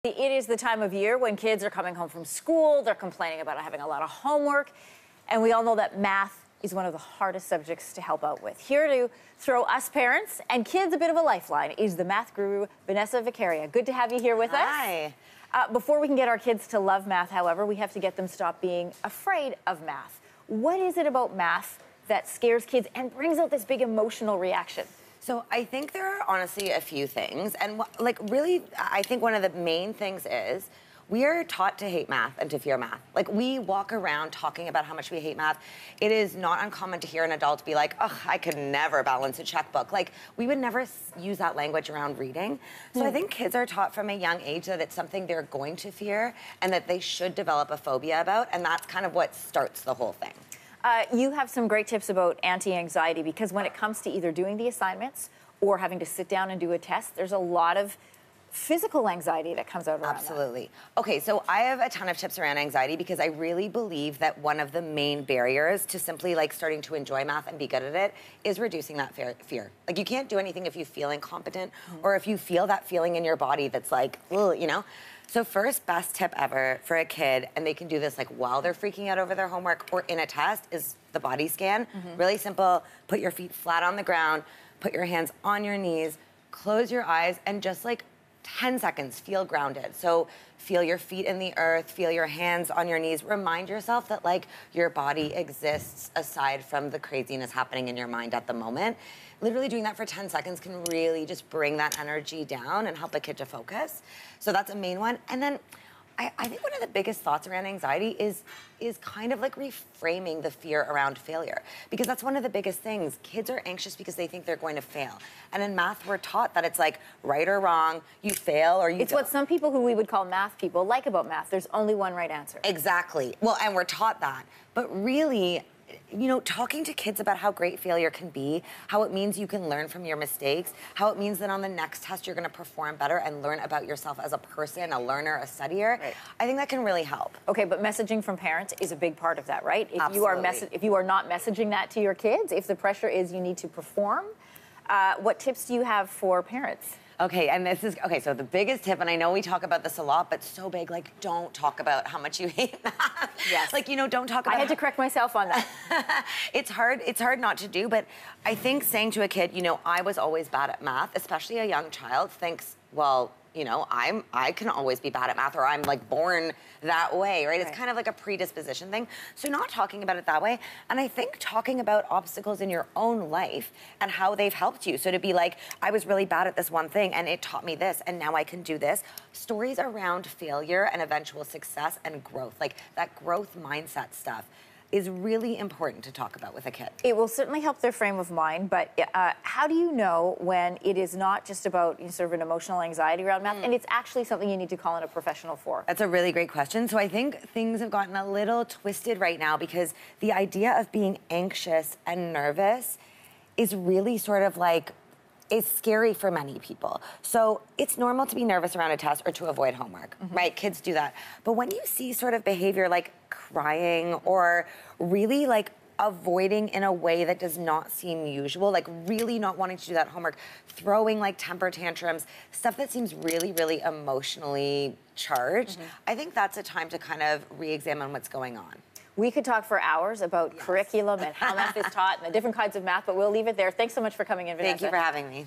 It is the time of year when kids are coming home from school, they're complaining about having a lot of homework, and we all know that math is one of the hardest subjects to help out with. Here to throw us parents and kids a bit of a lifeline is the math guru, Vanessa Vakharia. Good to have you here with us. Hi. Before we can get our kids to love math, however, we have to get them stop being afraid of math. What is it about math that scares kids and brings out this big emotional reaction? So I think there are honestly a few things. And really, I think one of the main things is we are taught to hate math and to fear math. Like, we walk around talking about how much we hate math. It is not uncommon to hear an adult be like, oh, I could never balance a checkbook. Like, we would never use that language around reading. So I think kids are taught from a young age that it's something they're going to fear and that they should develop a phobia about. And that's kind of what starts the whole thing. You have some great tips about anti-anxiety, because when it comes to either doing the assignments or having to sit down and do a test, there's a lot of physical anxiety that comes out around Absolutely. Okay, so I have a ton of tips around anxiety because I really believe that one of the main barriers to simply starting to enjoy math and be good at it is reducing that fear. Like, you can't do anything if you feel incompetent or if you feel that feeling in your body that's like, ugh, you know? So first, best tip ever for a kid, and they can do this while they're freaking out over their homework or in a test, is the body scan. Really simple. Put your feet flat on the ground, put your hands on your knees, close your eyes, and just 10 seconds, feel grounded. So feel your feet in the earth, feel your hands on your knees. Remind yourself that your body exists aside from the craziness happening in your mind at the moment. Literally doing that for 10 seconds can really just bring that energy down and help a kid to focus. So that's a main one. And then I think one of the biggest thoughts around anxiety is kind of reframing the fear around failure. Because that's one of the biggest things. Kids are anxious because they think they're going to fail. And in math, we're taught that it's right or wrong, you fail or you It's what some people who we would call math people like about math. There's only one right answer. Exactly. Well, and we're taught that. But really, talking to kids about how great failure can be, how it means you can learn from your mistakes, how it means that on the next test you're going to perform better and learn about yourself as a person, a learner, a studier, right. I think that can really help. Okay, but messaging from parents is a big part of that, right? If Absolutely. if you are not messaging that to your kids, if the pressure is you need to perform, what tips do you have for parents? Okay, and so the biggest tip, and I know we talk about this a lot, but so big, don't talk about how much you hate math. Yes. Don't talk about I had to correct myself on that. It's hard not to do, but I think saying to a kid, I was always bad at math, especially a young child, thinks, well, I can always be bad at math, or I'm born that way, right? It's kind of like a predisposition thing. So not talking about it that way. And I think talking about obstacles in your own life and how they've helped you. So to be I was really bad at this one thing and it taught me this and now I can do this. Stories around failure and eventual success and growth, that growth mindset stuff, is really important to talk about with a kid. It will certainly help their frame of mind, but how do you know when it is not just about sort of an emotional anxiety around math and it's actually something you need to call in a professional for? That's a really great question. So I think things have gotten a little twisted right now because the idea of being anxious and nervous is really sort of is scary for many people. So it's normal to be nervous around a test or to avoid homework, right? Kids do that. But when you see sort of behavior like crying or really avoiding in a way that does not seem usual, really not wanting to do that homework, throwing temper tantrums, stuff that seems really, really emotionally charged, I think that's a time to kind of re-examine what's going on. We could talk for hours about curriculum and how math is taught and the different kinds of math, but we'll leave it there. Thanks so much for coming in, Vanessa. Thank you for having me.